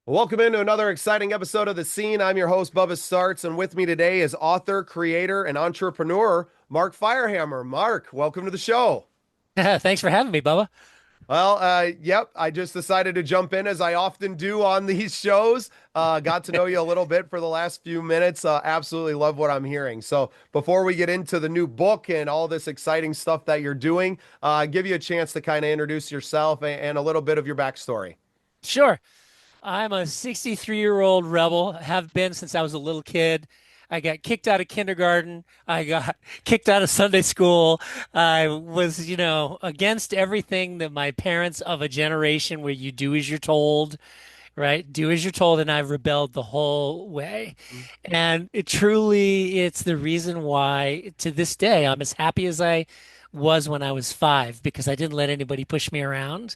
Welcome into another exciting episode of The Scene. I'm your host, Bubba Startz, and with me today is author, creator, and entrepreneur Mark Firehammer. Mark, welcome to the show. Thanks for having me, Bubba. Yep, I just decided to jump in as I often do on these shows. Got to know you a little bit for the last few minutes. Absolutely love what I'm hearing. So before we get into the new book and all this exciting stuff that you're doing, give you a chance to kind of introduce yourself and a little bit of your backstory. Sure. I'm a 63-year-old rebel, have been since I was a little kid. I got kicked out of kindergarten. I got kicked out of Sunday school. I was, against everything that my parents of a generation where you do as you're told, right? Do as you're told, and I've rebelled the whole way. And it's the reason why to this day I'm as happy as I was when I was 5 because I didn't let anybody push me around.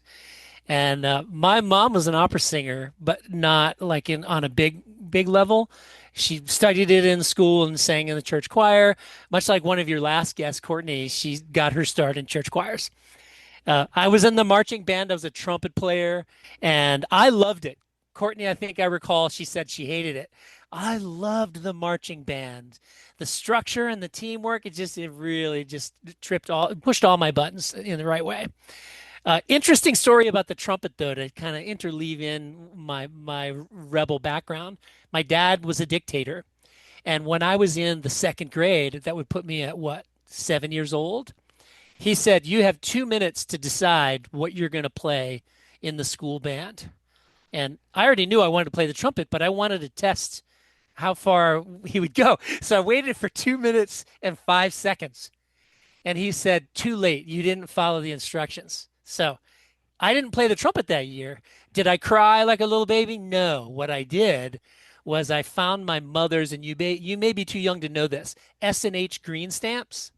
And my mom was an opera singer, but not like in on a big level. She studied it in school and sang in the church choir, much like one of your last guests, Courtney. She got her start in church choirs. I was in the marching band. I was a trumpet player, and I loved it. Courtney, I think I recall, she said she hated it. I loved the marching band, the structure and the teamwork. It really just pushed all my buttons in the right way. Interesting story about the trumpet, though, to kind of interleave in my rebel background. My dad was a dictator, and when I was in the second grade, that would put me at what, 7 years old. He said, "You have 2 minutes to decide what you're going to play in the school band." And I already knew I wanted to play the trumpet, but I wanted to test how far he would go. So I waited for 2 minutes and 5 seconds, and he said, "Too late. You didn't follow the instructions." So I didn't play the trumpet that year. Did I cry like a little baby? No. What I did was I found my mother's, and you may be too young to know this, S&H green stamps.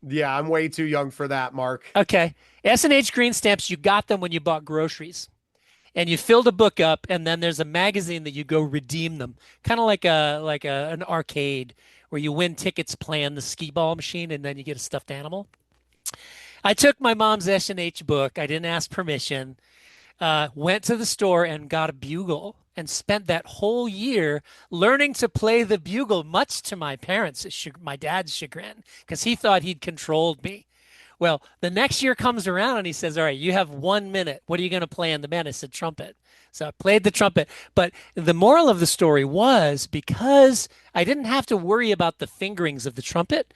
Yeah, I'm way too young for that, Mark. Okay. S&H green stamps, you got them when you bought groceries. And you filled a book up, and then there's a magazine that you go redeem them. Kind of like an arcade where you win tickets playing the skee ball machine and then you get a stuffed animal. I took my mom's S&H book. I didn't ask permission. Went to the store and got a bugle and spent that whole year learning to play the bugle, much to my dad's chagrin, because he thought he'd controlled me. Well, the next year comes around and he says, "All right, you have 1 minute. What are you going to play in the band?" I said, "Trumpet." So I played the trumpet. But the moral of the story was because I didn't have to worry about the fingerings of the trumpet,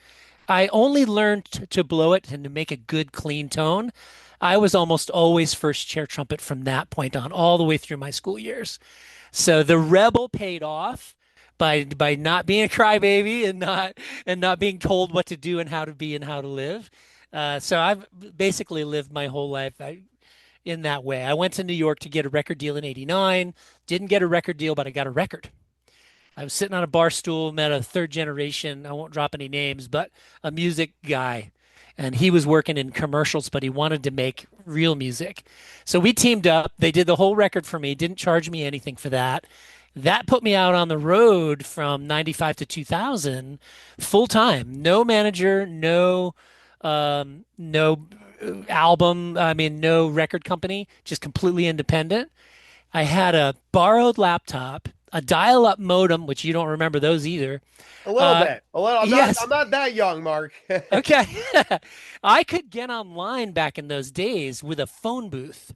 I only learned to blow it and to make a good, clean tone. I was almost always first chair trumpet from that point on, all the way through my school years. So the rebel paid off by not being a crybaby and not being told what to do and how to be and how to live. So I've basically lived my whole life in that way. I went to New York to get a record deal in '89. Didn't get a record deal, but I got a record. I was sitting on a bar stool, met a third generation, I won't drop any names, but a music guy. And he was working in commercials, but he wanted to make real music. So we teamed up. They did the whole record for me, didn't charge me anything for that. That put me out on the road from 95 to 2000 full time. No manager, no album, I mean, no record company, just completely independent. I had a borrowed laptop, a dial-up modem, which you don't remember those either. A little Uh, bit. A little. I'm not. yes. I'm not that young, Mark. Okay. I could get online back in those days with a phone booth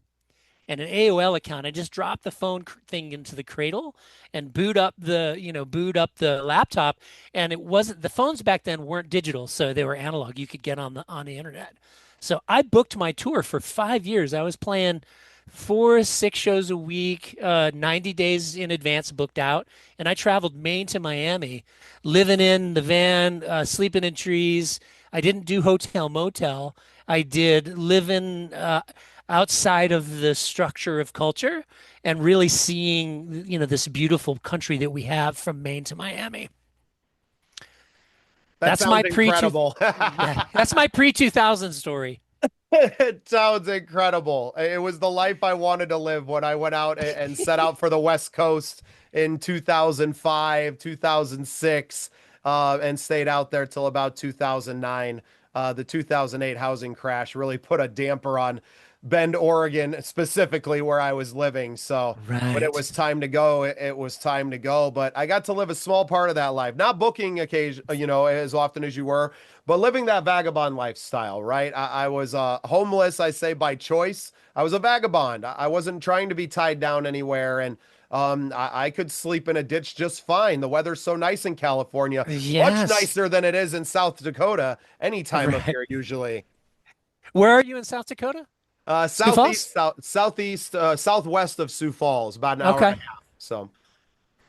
and an AOL account. I just dropped the thing into the cradle and boot up the laptop. And it wasn't, the phones back then weren't digital, so they were analog. You could get on the internet. So I booked my tour for 5 years. I was playing 4 6 shows a week, 90 days in advance booked out. And I traveled Maine to Miami, living in the van, sleeping in trees. I didn't do hotel motel. I did live in outside of the structure of culture and really seeing, this beautiful country that we have from Maine to Miami. That That's my sounds pre two. incredible. Yeah, that's my pre 2000 story. It sounds incredible. It was the life I wanted to live when I went out and set out for the West Coast in 2005, 2006, and stayed out there till about 2009. The 2008 housing crash really put a damper on Bend, Oregon, specifically where I was living. So when it Right. was time to go, it was time to go. But I got to live a small part of that life, not booking occasion, as often as you were, but living that vagabond lifestyle, right? I was homeless, I say by choice. I was a vagabond. I wasn't trying to be tied down anywhere. And I could sleep in a ditch just fine. The weather's so nice in California, much Yes. nicer than it is in South Dakota any time of Right. year, usually. Where are you in South Dakota? Sioux Falls? Southeast, southwest of Sioux Falls, about an hour and Okay. a half. So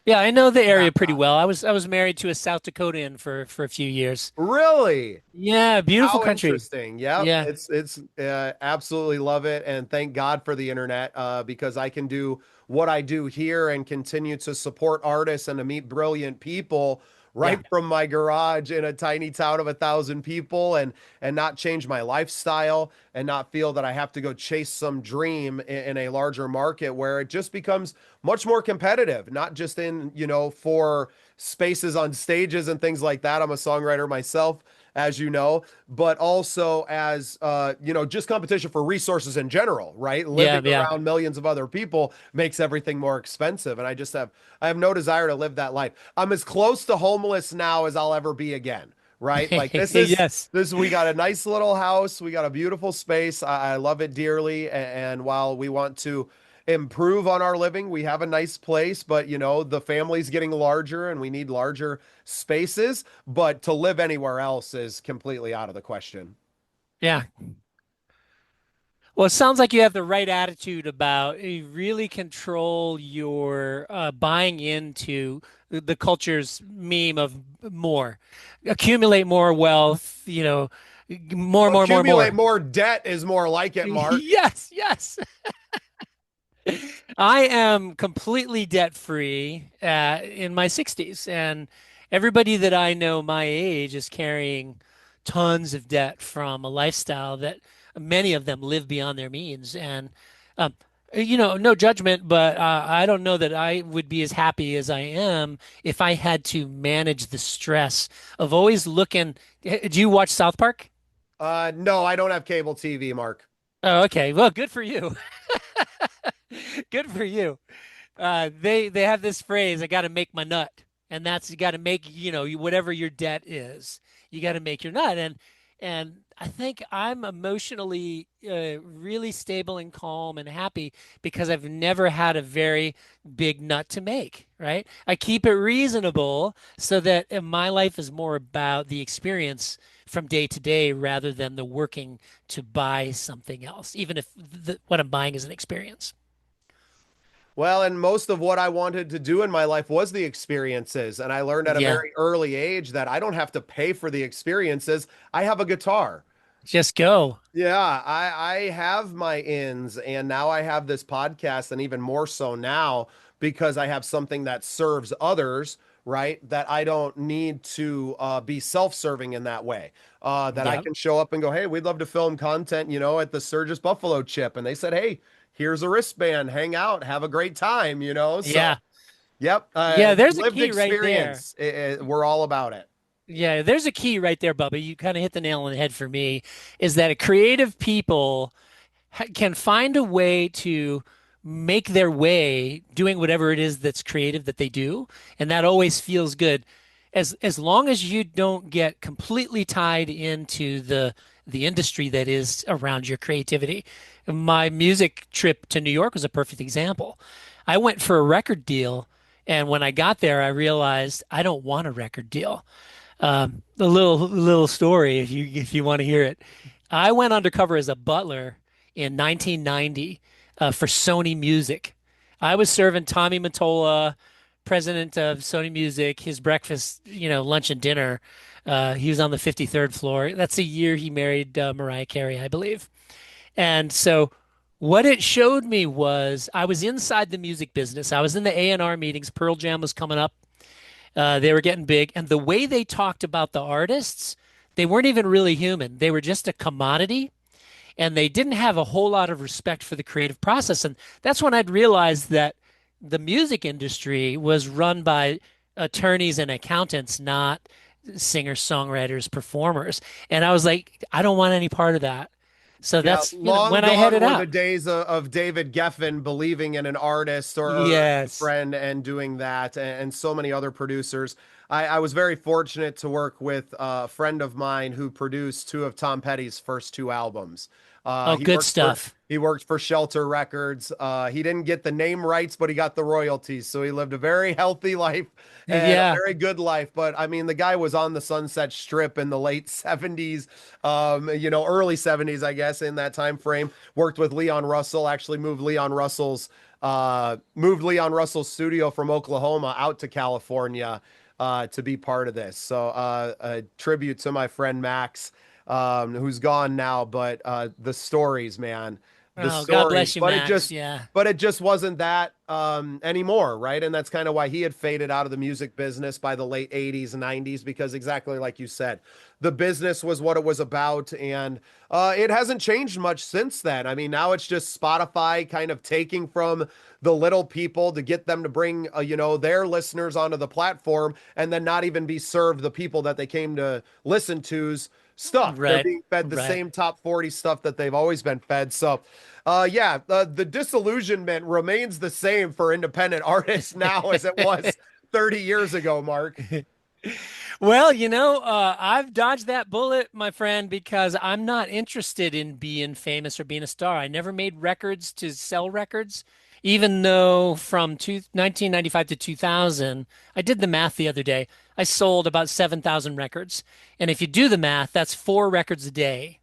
Yeah, I know the area that pretty bad. well. I was married to a South Dakotan for a few years. Really? Yeah, beautiful How country. interesting. Yep. Yeah. It's absolutely love it. And thank God for the internet, because I can do what I do here and continue to support artists and to meet brilliant people Yeah. right from my garage in a tiny town of 1,000 people, and not change my lifestyle and not feel that I have to go chase some dream in a larger market where it just becomes much more competitive, not just in, for spaces on stages and things like that. I'm a songwriter myself, as you know, but also as just competition for resources in general, right? Living Yeah, yeah. around millions of other people makes everything more expensive, and I have no desire to live that life. I'm as close to homeless now as I'll ever be again, right? Like Yes. we got a nice little house, we got a beautiful space. I love it dearly, and while we want to improve on our living, we have a nice place, but the family's getting larger and we need larger spaces, but to live anywhere else is completely out of the question. Yeah. Well, it sounds like you have the right attitude about you really control your buying into the culture's meme of more, accumulate more wealth, more, more, more, Accumulate more. more debt is more like it, Mark. Yes, yes. I am completely debt free in my 60s, and everybody that I know my age is carrying tons of debt from a lifestyle that many of them live beyond their means. And, um, no judgment, but I don't know that I would be as happy as I am if I had to manage the stress of always looking. Do you watch South Park? No, I don't have cable TV, Mark. Oh, okay. Well, good for you. Good for you. They have this phrase, I got to make my nut. And that's you got to make, whatever your debt is, you got to make your nut. And I think I'm emotionally really stable and calm and happy because I've never had a very big nut to make, right? I keep it reasonable so that my life is more about the experience from day to day rather than the working to buy something else, even if what I'm buying is an experience. Well, and most of what I wanted to do in my life was the experiences. And I learned at a Yeah, very early age that I don't have to pay for the experiences. I have a guitar. just go. Yeah, I have my ins, and now I have this podcast, and even more so now because I have something that serves others, right? That I don't need to be self-serving in that way. That I Yeah. can show up and go, hey, we'd love to film content, at the Sturgis Buffalo Chip, and they said, hey, here's a wristband, hang out, have a great time, So, Yeah. yep, Yeah, there's a lived key right there. experience. We're all about it. Yeah, there's a key right there, Bubba. You kind of hit the nail on the head for me, is that creative people can find a way to make their way doing whatever it is that's creative that they do, and that always feels good. As long as you don't get completely tied into the industry that is around your creativity. My music trip to New York was a perfect example. I went for a record deal, and when I got there, I realized I don't want a record deal. A little story if you want to hear it. I went undercover as a butler in 1990 for Sony Music. I was serving Tommy Mottola, president of Sony Music, his breakfast, lunch and dinner. He was on the 53rd floor. That's the year he married Mariah Carey, I believe. And so what it showed me was I was inside the music business. I was in the A&R meetings. Pearl Jam was coming up. They were getting big, and the way they talked about the artists, they weren't even really human. They were just a commodity, and they didn't have a whole lot of respect for the creative process. And that's when I'd realized that the music industry was run by attorneys and accountants, not singers, songwriters, performers. And I was like, I don't want any part of that. So Yeah, that's, long when I gone headed were the out. days of David Geffen believing in an artist or a Yes. friend and doing that, and so many other producers. I was very fortunate to work with a friend of mine who produced two of Tom Petty's first two albums. Oh, good stuff. He worked for Shelter Records. He didn't get the name rights, but he got the royalties. So he lived a very healthy life and a Yeah. very good life. But I mean, the guy was on the Sunset Strip in the late 70s, early 70s, I guess, in that time frame. Worked with Leon Russell, actually moved Leon Russell's studio from Oklahoma out to California to be part of this. So a tribute to my friend Max, who's gone now, but the stories, man, the Oh, God stories. bless you, Max. Yeah. But it just wasn't that anymore, right? And that's kind of why he had faded out of the music business by the late 80s and 90s, because exactly like you said, the business was what it was about, and it hasn't changed much since then. I mean, now it's just Spotify kind of taking from the little people to get them to bring their listeners onto the platform, and then not even be served the people that they came to listen to's stuff. They're Right. being fed the Right. same top 40 stuff that they've always been fed. So yeah, the disillusionment remains the same for independent artists now as it was 30 years ago, Mark. Well, I've dodged that bullet, my friend, because I'm not interested in being famous or being a star. I never made records to sell records, even though from 1995 to 2000, I did the math the other day. I sold about 7,000 records. And if you do the math, that's four records a day.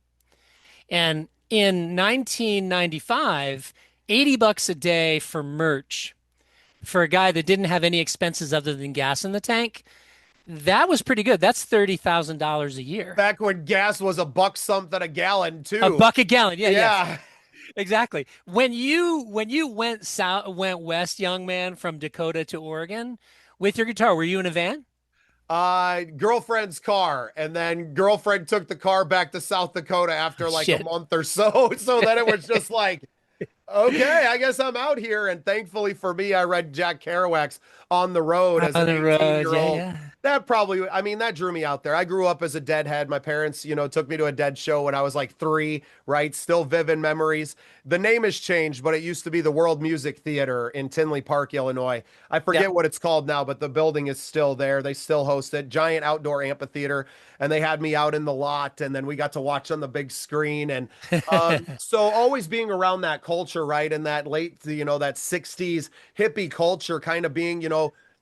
And in 1995, 80 bucks a day for merch for a guy that didn't have any expenses other than gas in the tank, that was pretty good. That's $30,000 a year. Back when gas was a buck something a gallon A too. buck a gallon. Yeah, yes. Yeah. Exactly. When you went west, young man, from Dakota to Oregon with your guitar, were you in a van? Girlfriend's car, and then girlfriend took the car back to South Dakota after like a Shit. month or so. So then it was just like, okay, I guess I'm out here. And thankfully for me, I read Jack Kerouac's On the Road as On an the 18 road. year Yeah, old. yeah. That probably, I mean, that drew me out there. I grew up as a Deadhead. My parents, took me to a Dead show when I was like 3, right? Still vivid memories. The name has changed, but it used to be the World Music Theater in Tinley Park, Illinois. I Yep. forget what it's called now, but the building is still there. They still host it. Giant outdoor amphitheater. And they had me out in the lot, and then we got to watch on the big screen. And so always being around that culture, right? And that that 60s hippie culture kind of being,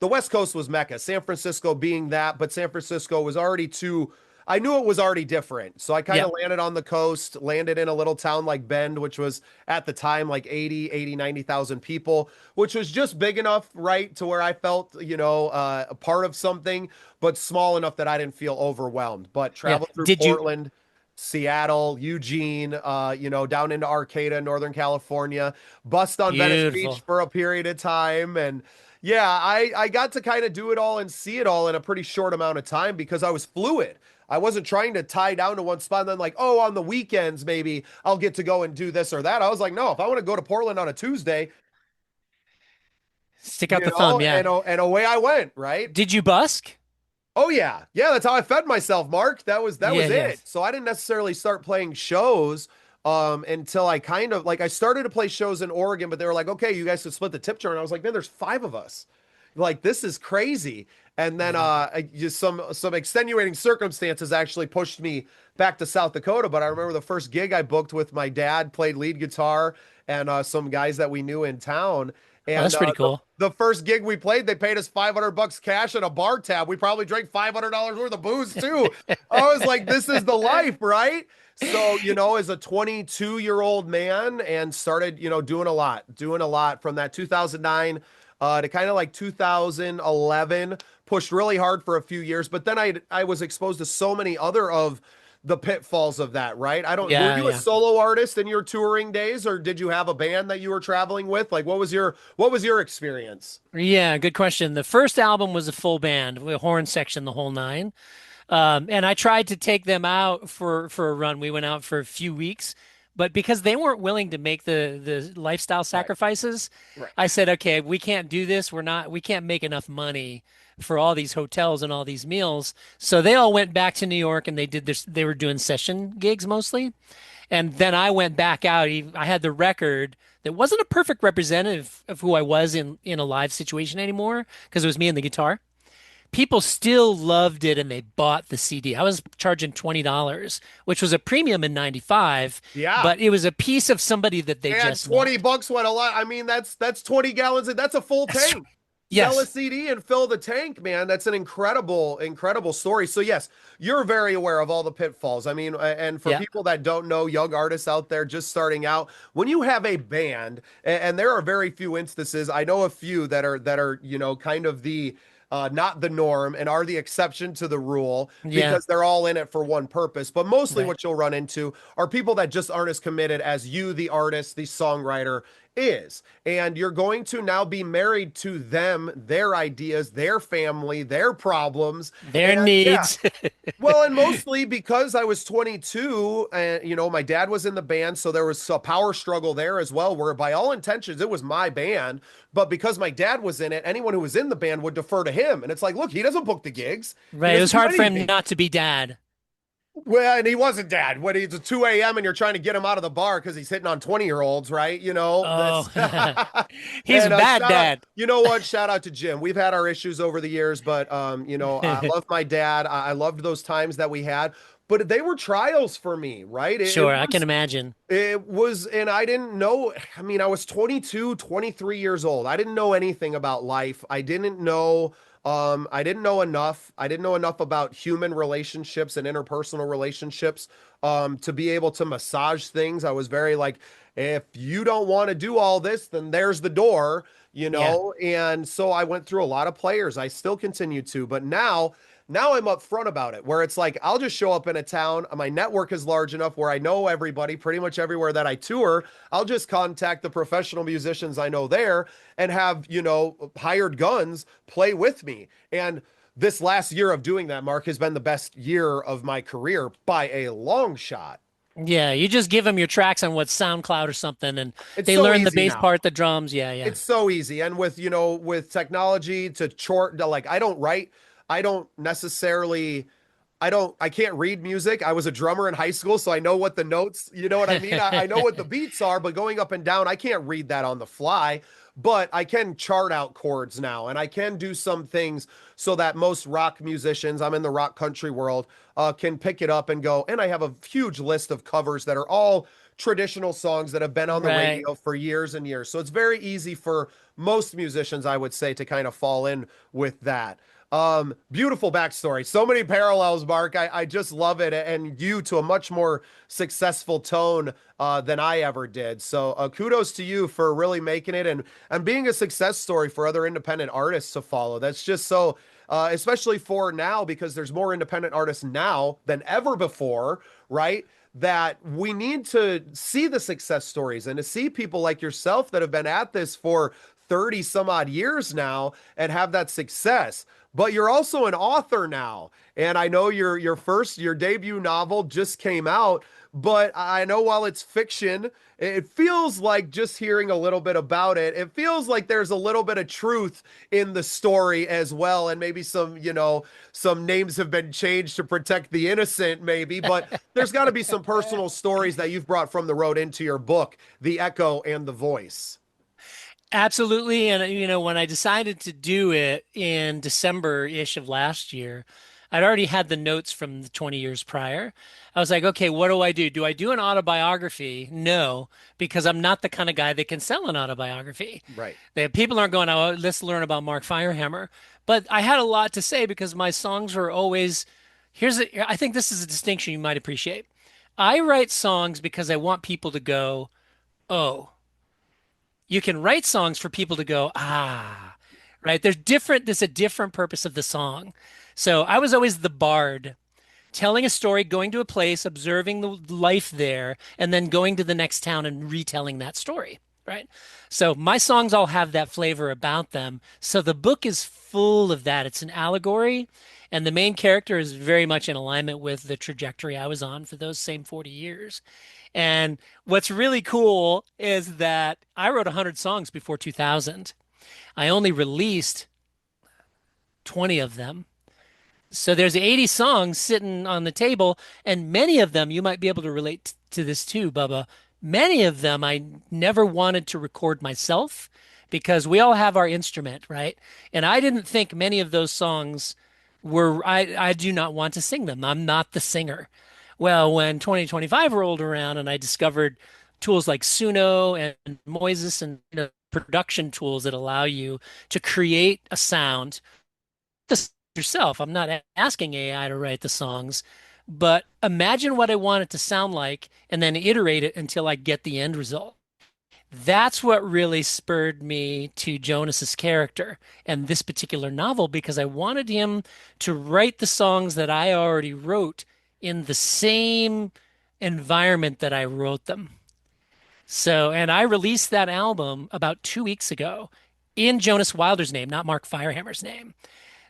the West Coast was Mecca, San Francisco being that, but San Francisco was already too, I knew it was already different. So I kind of Yep. landed on the coast, landed in a little town like Bend, which was at the time like 90,000 people, which was just big enough, right, to where I felt, a part of something, but small enough that I didn't feel overwhelmed. But Yeah. traveled through Did you? Portland, Seattle, Eugene, down into Arcata, Northern California, bust on Venice Beach Beautiful. for a period of time. And yeah, I got to kind of do it all and see it all in a pretty short amount of time because I was fluid. I wasn't trying to tie down to one spot and then like, oh, on the weekends, maybe I'll get to go and do this or that. I was like, no, if I want to go to Portland on a Tuesday, Stick out the thumb. Yeah. and away I went, right? Did you busk? Oh yeah. Yeah, that's how I fed myself, Mark. That was Yeah, it. yes. So I didn't necessarily start playing shows until I kind of like I started to play shows in Oregon, but they were like, "Okay, you guys should split the tip jar." And I was like, "Man, there's 5 of us. Like this is crazy." And then Yeah. just some extenuating circumstances actually pushed me back to South Dakota, but I remember the first gig I booked with my dad, played lead guitar, and some guys that we knew in town. Oh, And that's pretty cool. the first gig we played, they paid us 500 bucks cash and a bar tab. We probably drank $500 worth of booze too. I was like, this is the life, right? So, as a 22-year-old man and started, doing a lot from that 2009 to kind of like 2011, pushed really hard for a few years. But then I was exposed to so many other of the pitfalls of that, right? Were Yeah, you a yeah. solo artist in your touring days, or did you have a band that you were traveling with? Like, what was your experience? Yeah, good question. The first album was a full band with a horn section, the whole nine. And I tried to take them out for a run. We went out for a few weeks, but because they weren't willing to make the lifestyle Right, sacrifices, right. I said, okay, we can't do this. We can't make enough money for all these hotels and all these meals. So they all went back to New York and they did this. They were doing session gigs mostly. And then I went back out. I had the record that wasn't a perfect representative of who I was in a live situation anymore because it was me and the guitar. People still loved it and they bought the CD. I was charging $20, which was a premium in 95, Yeah. but it was a piece of somebody that they And just 20 loved. bucks went a lot. I mean, that's 20 gallons. That's a full That's tank. Sell a yes. CD and fill the tank, man. That's an incredible story. So yes, you're very aware of all the pitfalls. I mean, and for Yeah. people that don't know, young artists out there just starting out, when you have a band, and there are very few instances, I know a few that are, kind of the not the norm and are the exception to the rule Yeah. because they're all in it for one purpose. But mostly Right. what you'll run into are people that just aren't as committed as you, the artist, the songwriter, is. And you're going to now be married to them, their ideas, their family, their problems. Their And yeah, needs. well, and mostly because I was 22 and my dad was in the band, so there was a power struggle there as well, where by all intentions it was my band, but because my dad was in it, anyone who was in the band would defer to him. And it's like, look, he doesn't book the gigs. He Right. It was doesn't do hard for him anything. not to be dad. Well, and he wasn't dad. When it's 2 a.m. and you're trying to get him out of the bar because he's hitting on 20-year-olds, right? Oh, That's he's a and bad shout out, dad. you know what? Shout out to Jim. We've had our issues over the years, but I love my dad. I loved those times that we had, but they were trials for me, right? It, Sure, it I can was imagine. it was, and I didn't know. I mean, I was 22, 23 years old. I didn't know anything about life. I didn't know enough. I didn't know enough about human relationships and interpersonal relationships to be able to massage things. I was very like, if you don't want to do all this, then there's the door, Yeah. And so I went through a lot of players. I still continue to, but now I'm upfront about it, where it's like I'll just show up in a town. My network is large enough where I know everybody pretty much everywhere that I tour. I'll just contact the professional musicians I know there and have, hired guns play with me. And this last year of doing that, Mark, has been the best year of my career by a long shot. Yeah, you just give them your tracks on what SoundCloud or something and It's they so learn the easy bass now. part, the drums. Yeah, yeah. It's so easy. And with technology to chort, like I don't write, I don't necessarily I can't read music. I was a drummer in high school, so I know what the notes, you know what I mean? I know what the beats are, but going up and down, I can't read that on the fly. But I can chart out chords now, and I can do some things so that most rock musicians, I'm in the rock country world, can pick it up and go. And I have a huge list of covers that are all traditional songs that have been on the Right. radio for years and years. So it's very easy for most musicians, I would say, to kind of fall in with that. Beautiful backstory. So many parallels, Mark. I just love it. And you to a much more successful tone than I ever did. So kudos to you for really making it and being a success story for other independent artists to follow. That's just so especially for now, because there's more independent artists now than ever before, right? That we need to see the success stories and to see people like yourself that have been at this for 30 some odd years now and have that success. But you're also an author now. And I know your debut novel just came out, but I know while it's fiction, it feels like just hearing a little bit about it, it feels like there's a little bit of truth in the story as well. And maybe some names have been changed to protect the innocent, maybe, but there's got to be some personal stories that you've brought from the road into your book, The Echo and the Voice. Absolutely. And when I decided to do it in December-ish of last year, I'd already had the notes from the 20 years prior. I was like, okay, what do I do? Do I do an autobiography? No, because I'm not the kind of guy that can sell an autobiography. Right. The people aren't going, oh, let's learn about Mark Firehammer. But I had a lot to say because my songs were always, I think this is a distinction you might appreciate. I write songs because I want people to go, oh. You can write songs for people to go, ah, right? There's a different purpose of the song. So I was always the bard, telling a story, going to a place, observing the life there, and then going to the next town and retelling that story, right? So my songs all have that flavor about them. So the book is full of that. It's an allegory, and the main character is very much in alignment with the trajectory I was on for those same 40 years. And what's really cool is that I wrote 100 songs before 2000. I only released 20 of them. So there's 80 songs sitting on the table, and many of them you might be able to relate to this too, Bubba. Many of them I never wanted to record myself because we all have our instrument, right? And I didn't think many of those songs I do not want to sing them. I'm not the singer. Well, when 2025 rolled around and I discovered tools like Suno and Moises and production tools that allow you to create a sound this yourself. I'm not asking AI to write the songs, but imagine what I want it to sound like and then iterate it until I get the end result. That's what really spurred me to Jonas's character and this particular novel because I wanted him to write the songs that I already wrote in the same environment that I wrote them. So, and I released that album about 2 weeks ago in Jonas Wilder's name, not Mark Firehammer's name.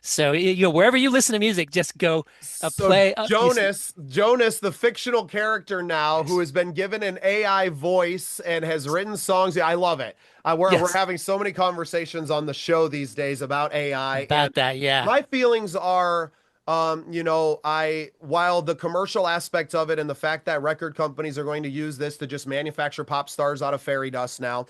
So, wherever you listen to music, just go So play. Jonas, the fictional character now who Yes, has been given an AI voice and has written songs. I love it. We're yes, having so many conversations on the show these days about AI, and about that. Yeah, my feelings are, while the commercial aspect of it and the fact that record companies are going to use this to just manufacture pop stars out of fairy dust now,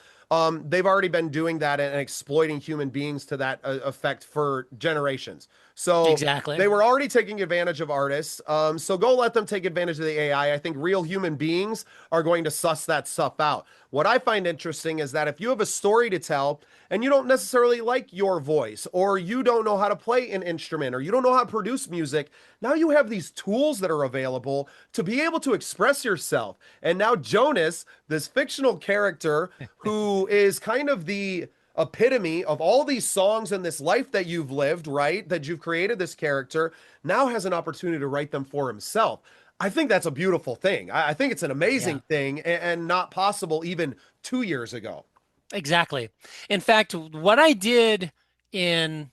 they've already been doing that and exploiting human beings to that effect for generations. So exactly. they were already taking advantage of artists. So go let them take advantage of the AI. I think real human beings are going to suss that stuff out. What I find interesting is that if you have a story to tell and you don't necessarily like your voice, or you don't know how to play an instrument, or you don't know how to produce music, now you have these tools that are available to be able to express yourself. And now Jonas, this fictional character who is kind of the epitome of all these songs and this life that you've lived, right? That you've created this character, now has an opportunity to write them for himself. I think that's a beautiful thing. I think it's an Yeah, amazing thing and not possible even 2 years ago. exactly. In fact, what I did in,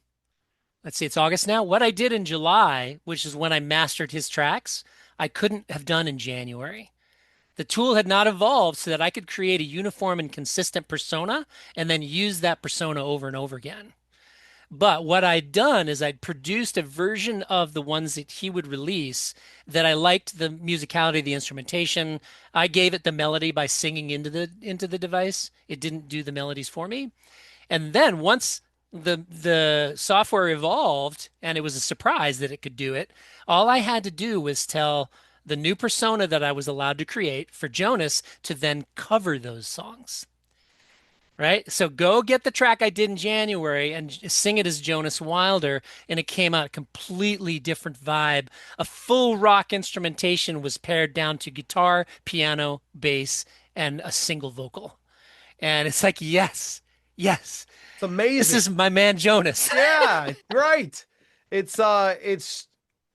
let's see, it's August now. What I did in July, which is when I mastered his tracks, I couldn't have done in January. The tool had not evolved so that I could create a uniform and consistent persona and then use that persona over and over again. But what I'd done is I'd produced a version of the ones that he would release that I liked the musicality, the instrumentation. I gave it the melody by singing into the device. It didn't do the melodies for me. And then once the software evolved and it was a surprise that it could do it, all I had to do was tell the new persona that I was allowed to create for Jonas to then cover those songs. Right? So go get the track I did in January and sing it as Jonas Wilder, and it came out a completely different vibe. A full rock instrumentation was pared down to guitar, piano, bass, and a single vocal. And it's like, yes, yes, It's this amazing. is my man Jonas. Yeah, right. It's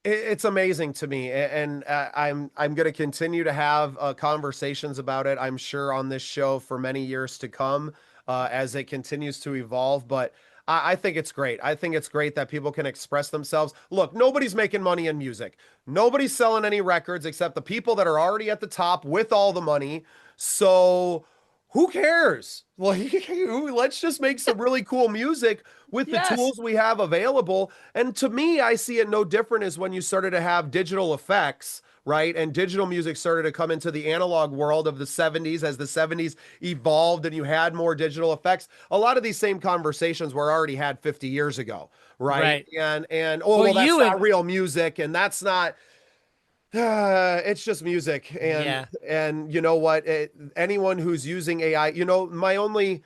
it's amazing to me, and I'm going to continue to have conversations about it. I'm sure on this show for many years to come, as it continues to evolve. But I think it's great. I think it's great that people can express themselves. Look, nobody's making money in music. Nobody's selling any records except the people that are already at the top with all the money. So who cares? Well, let's just make some really cool music with the Yes. tools we have available. And to me, I see it no different as when you started to have digital effects, right? And digital music started to come into the analog world of the 70s as the 70s evolved and you had more digital effects. A lot of these same conversations were already had 50 years ago, right? Right. And oh Well, well, that's you not and real music and that's not it's just music. yeah. And you know what? Anyone who's using AI, my only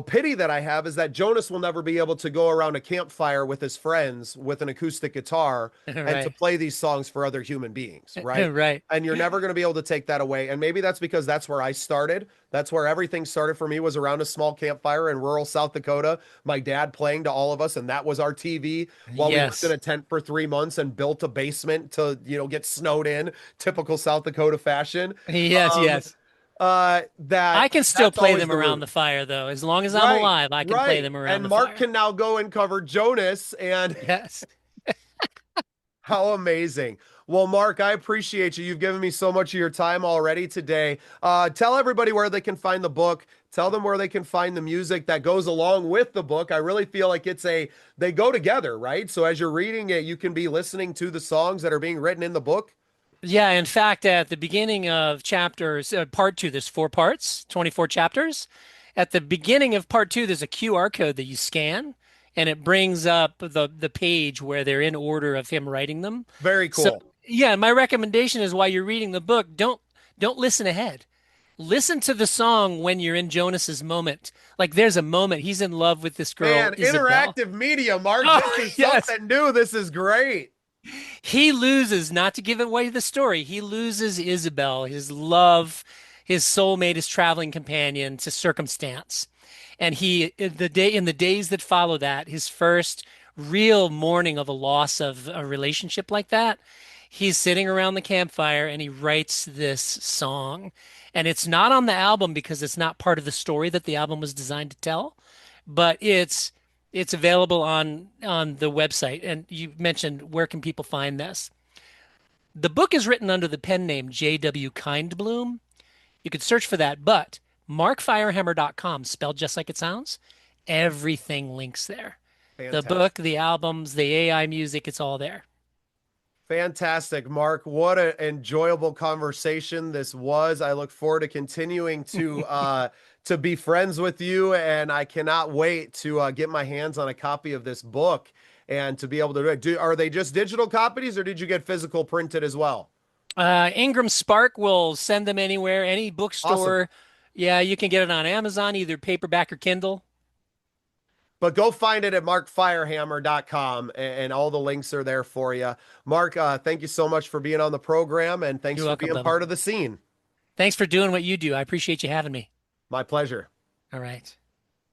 pity that I have is that Jonas will never be able to go around a campfire with his friends with an acoustic guitar and to Right. play these songs for other human beings, right? Right. And you're never going to be able to take that away. And maybe that's because that's where I started. That's where everything started for me, was around a small campfire in rural South Dakota. My dad playing to all of us, and that was our TV while we lived in Yes. a tent for 3 months and built a basement to, get snowed in, typical South Dakota fashion. Yes, Um, yes. I that can still that's play always them the around root. the fire, though. As long as I'm Right, alive, I can play right. them around And the Mark fire. can now go and cover Jonas, and Yes. how amazing. Well, Mark, I appreciate you. You've given me so much of your time already today. Tell everybody where they can find the book. Tell them where they can find the music that goes along with the book. I really feel like they go together, right? So as you're reading it, you can be listening to the songs that are being written in the book. Yeah, in fact, at the beginning of chapters, part two, there's 4 parts, 24 chapters. At the beginning of part two, there's a QR code that you scan, and it brings up the page where they're in order of him writing them. Very So, cool. yeah, my recommendation is while you're reading the book, don't listen ahead. Listen to the song when you're in Jonas's moment. Like there's a moment he's in love with this girl, Man, Isabel. interactive media, Mark. Oh, This is yes. something new. This is great. He loses, not to give away the story, he loses Isabel, his love, his soulmate, his traveling companion to circumstance. And in the days that follow that, his first real mourning of a loss of a relationship like that, he's sitting around the campfire and he writes this song. And it's not on the album because it's not part of the story that the album was designed to tell, but it's available on the website. And you mentioned where can people find this? The book is written under the pen name J.W. Kindbloom. You could search for that, but markfirehammer.com, spelled just like it sounds, everything links there. The book, Fantastic. the albums, the AI music, it's all there. Fantastic, Mark. What an enjoyable conversation this was. I look forward to continuing to be friends with you, and I cannot wait to get my hands on a copy of this book and to be able to do it. Are they just digital copies, or did you get physical printed as well? Ingram Spark will send them anywhere, any Awesome. bookstore. Yeah, you can get it on Amazon, either paperback or Kindle. But go find it at markfirehammer.com, and all the links are there for you. Mark, thank you so much for being on the program, and thanks You're for welcome, being Bubba. part of the scene. Thanks for doing what you do. I appreciate you having me. My pleasure. All right.